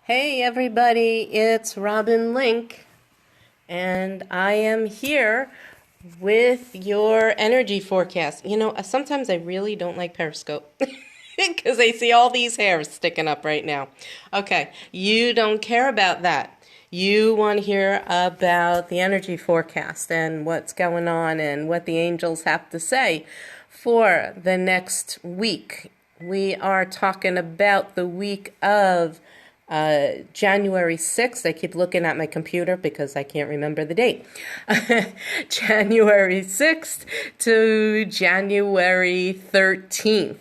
Hey everybody, it's Robin Link, and I am here with your energy forecast. Sometimes I really don't like Periscope because I see all these hairs sticking up right now. Okay, you don't care about that. You want to hear about the energy forecast and what's going on and what the angels have to say for the next week. We are talking about the week of January 6th. I keep looking at my computer because I can't remember the date. January 6th to January 13th.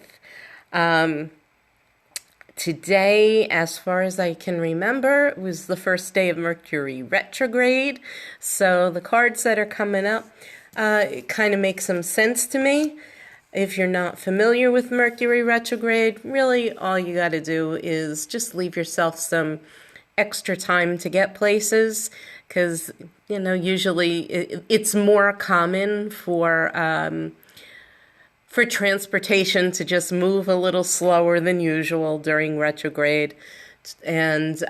Today, as far as I can remember, was the first day of Mercury retrograde. So the cards that are coming up, it kind of makes some sense to me. If you're not familiar with Mercury retrograde, really all you got to do is just leave yourself some extra time to get places, because usually it's more common for transportation to just move a little slower than usual during retrograde. And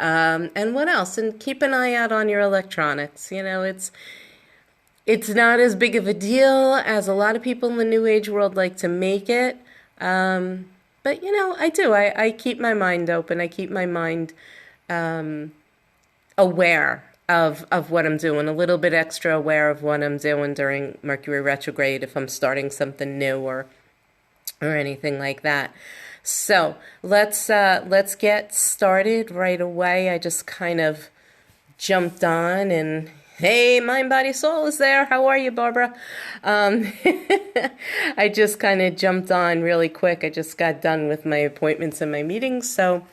what else? And keep an eye out on your electronics. It's not as big of a deal as a lot of people in the New Age world like to make it. But, I do. I keep my mind open. I keep my mind aware of what I'm doing, a little bit extra aware of what I'm doing during Mercury retrograde if I'm starting something new or anything like that. So let's get started right away. I just kind of jumped on and hey, Mind, Body, Soul is there. How are you, Barbara? I just kind of jumped on really quick. I just got done with my appointments and my meetings. So,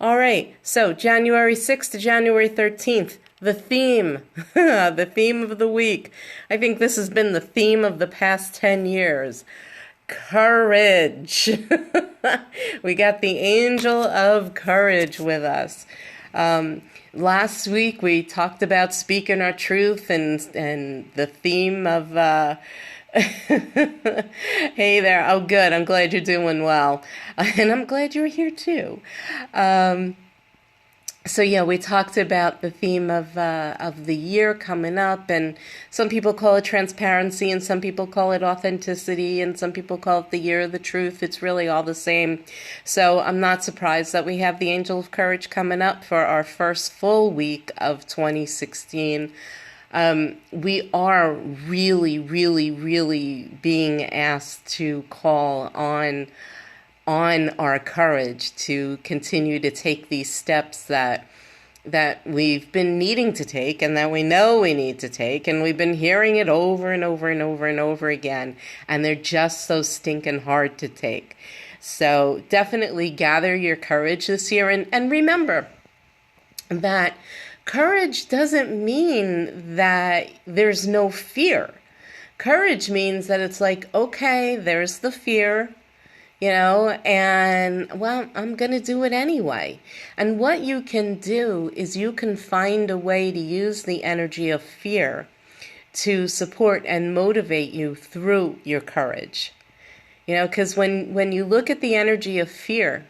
all right. So, January 6th to January 13th, the theme, the theme of the week. I think this has been the theme of the past 10 years. Courage. We got the angel of courage with us. Last week we talked about speaking our truth and the theme of hey there. Oh, good. I'm glad you're doing well, and I'm glad you're here too. So yeah, we talked about the theme of the year coming up, and some people call it transparency, and some people call it authenticity, and some people call it the year of the truth. It's really all the same. So I'm not surprised that we have the Angel of Courage coming up for our first full week of 2016. We are really, really, really being asked to call on our courage to continue to take these steps that we've been needing to take and that we know we need to take, and we've been hearing it over and over and over and over again, and they're just so stinking hard to take. So definitely gather your courage this year, and remember that courage doesn't mean that there's no fear. Courage means that it's like, okay, there's the fear, and well, I'm going to do it anyway. And what you can do is you can find a way to use the energy of fear to support and motivate you through your courage. Because when you look at the energy of fear,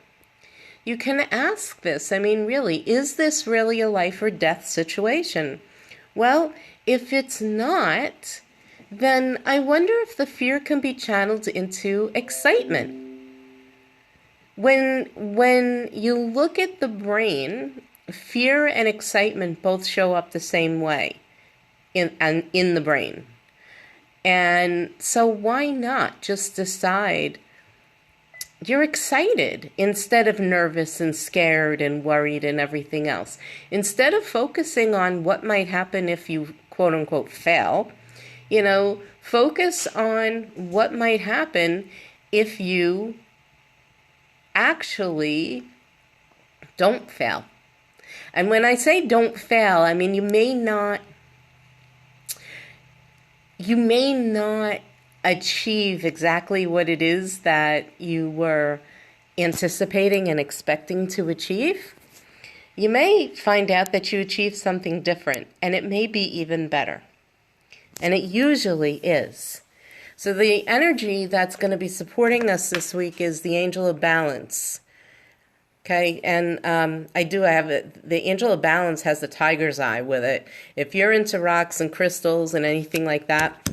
you can ask this. I mean, really, is this really a life or death situation? Well, if it's not, then I wonder if the fear can be channeled into excitement. When you look at the brain, fear and excitement both show up the same way in the brain. And so why not just decide you're excited instead of nervous and scared and worried and everything else? Instead of focusing on what might happen if you quote unquote fail, focus on what might happen if you actually don't fail. And when I say don't fail, I mean you may not achieve exactly what it is that you were anticipating and expecting to achieve. You may find out that you achieved something different, and it may be even better. And it usually is. So the energy that's going to be supporting us this week is the Angel of Balance. Okay, and I have it. The Angel of Balance has the tiger's eye with it. If you're into rocks and crystals and anything like that,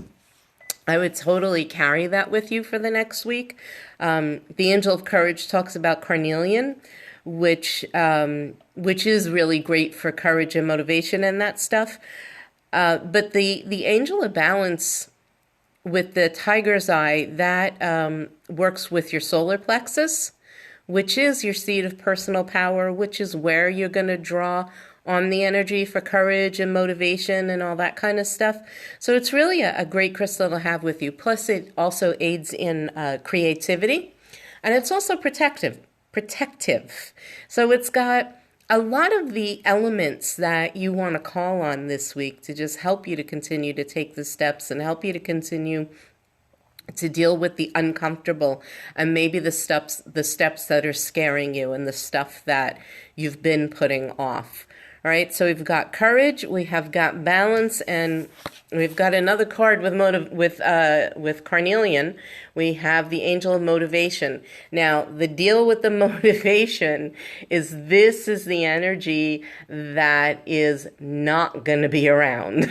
I would totally carry that with you for the next week. The Angel of Courage talks about carnelian, which is really great for courage and motivation and that stuff. But the Angel of Balance with the tiger's eye, that works with your solar plexus, which is your seat of personal power, which is where you're going to draw on the energy for courage and motivation and all that kind of stuff. So it's really a great crystal to have with you. Plus, it also aids in creativity, and it's also protective. So it's got a lot of the elements that you want to call on this week to just help you to continue to take the steps and help you to continue to deal with the uncomfortable and maybe the steps that are scaring you and the stuff that you've been putting off. All right, so we've got courage, we have got balance, and we've got another card with carnelian. We have the Angel of Motivation. Now, the deal with the motivation is this is the energy that is not going to be around.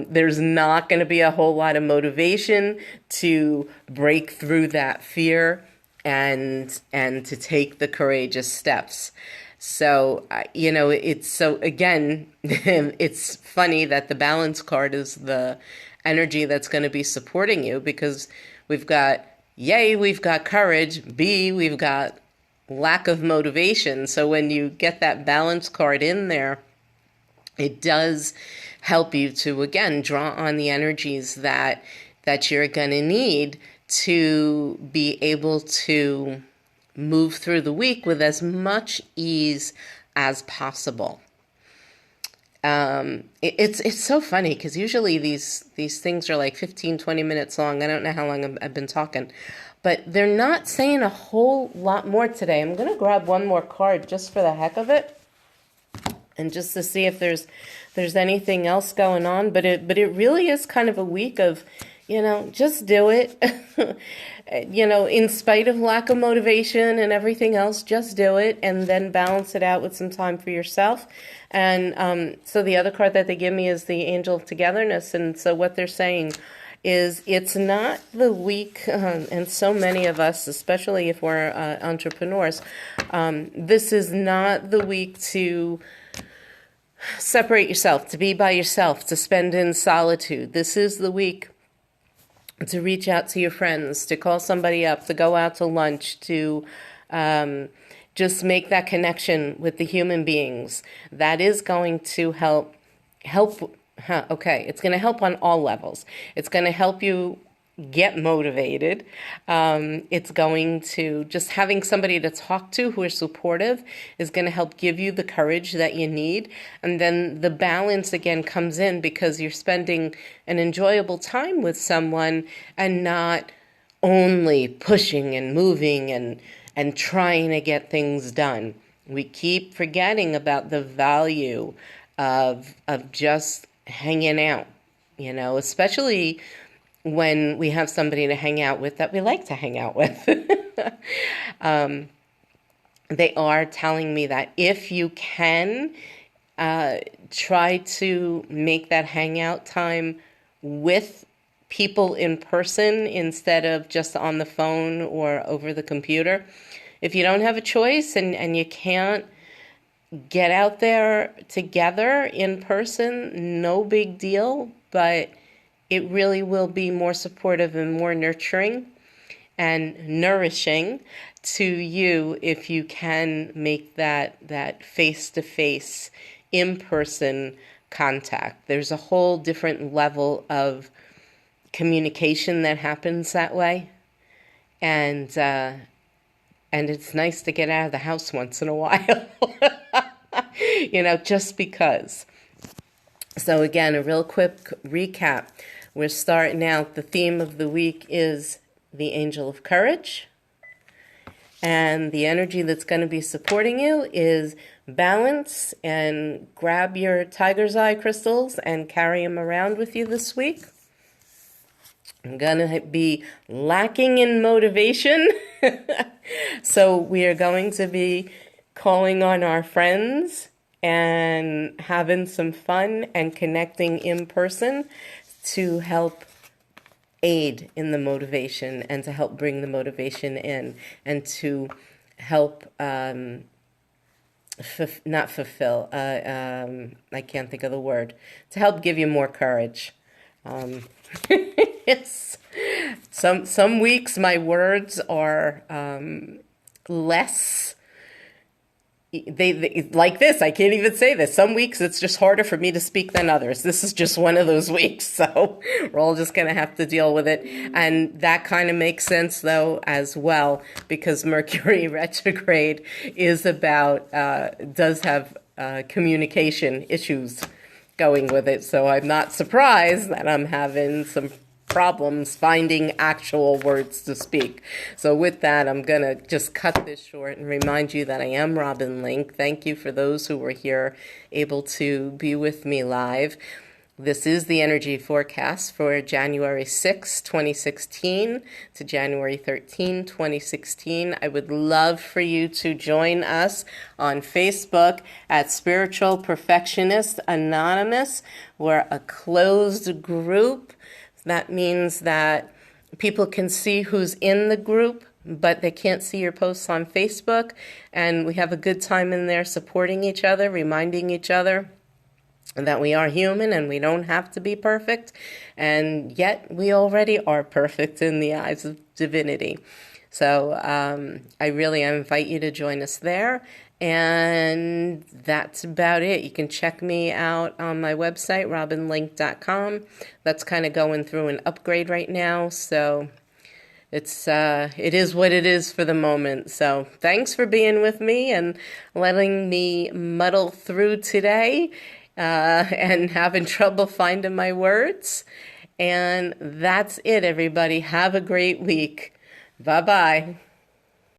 There's not going to be a whole lot of motivation to break through that fear and to take the courageous steps. So, again, it's funny that the balance card is the energy that's going to be supporting you, because we've got courage, B, we've got lack of motivation. So when you get that balance card in there, it does help you to, again, draw on the energies that you're going to need to be able to move through the week with as much ease as possible. It's so funny because usually these things are like 15, 20 minutes long. I don't know how long I've been talking, but they're not saying a whole lot more today. I'm going to grab one more card just for the heck of it, and just to see if there's anything else going on. But it really is kind of a week of, just do it. In spite of lack of motivation and everything else, just do it, and then balance it out with some time for yourself. And so the other card that they give me is the Angel of Togetherness. And so what they're saying is it's not the week, and so many of us, especially if we're entrepreneurs, this is not the week to separate yourself, to be by yourself, to spend in solitude. This is the week to reach out to your friends, to call somebody up, to go out to lunch, to just make that connection with the human beings. That is going to help. It's going to help on all levels. It's going to help you get motivated. It's going to, just having somebody to talk to who are supportive is going to help give you the courage that you need. And then the balance again comes in because you're spending an enjoyable time with someone and not only pushing and moving and trying to get things done. We keep forgetting about the value of just hanging out, especially when we have somebody to hang out with that we like to hang out with. They are telling me that if you can, try to make that hangout time with people in person instead of just on the phone or over the computer. If you don't have a choice and you can't get out there together in person, no big deal, but it really will be more supportive and more nurturing and nourishing to you if you can make that face-to-face, in-person contact. There's a whole different level of communication that happens that way. And it's nice to get out of the house once in a while, just because. So again, a real quick recap. We're starting out, the theme of the week is the Angel of Courage. And the energy that's going to be supporting you is balance, and grab your tiger's eye crystals and carry them around with you this week. I'm gonna be lacking in motivation. So we are going to be calling on our friends and having some fun and connecting in person to help aid in the motivation and to help bring the motivation in and to help not fulfill, I can't think of the word, to help give you more courage. It's some weeks my words are less they like this. I can't even say this. Some weeks it's just harder for me to speak than others. This is just one of those weeks, so we're all just gonna have to deal with it. And that kind of makes sense though as well, because Mercury retrograde is about does have communication issues going with it. So I'm not surprised that I'm having some problems finding actual words to speak. So with that, I'm going to just cut this short and remind you that I am Robin Link. Thank you for those who were here able to be with me live. This is the energy forecast for January 6, 2016 to January 13, 2016. I would love for you to join us on Facebook at Spiritual Perfectionist Anonymous. We're a closed group. That means that people can see who's in the group, but they can't see your posts on Facebook. And we have a good time in there supporting each other, reminding each other that we are human and we don't have to be perfect, and yet we already are perfect in the eyes of divinity. So I really invite you to join us there, and that's about it. You can check me out on my website, robinlink.com. That's kind of going through an upgrade right now, so it is what it is for the moment. So thanks for being with me and letting me muddle through today. And having trouble finding my words. And that's it, everybody. Have a great week. Bye-bye.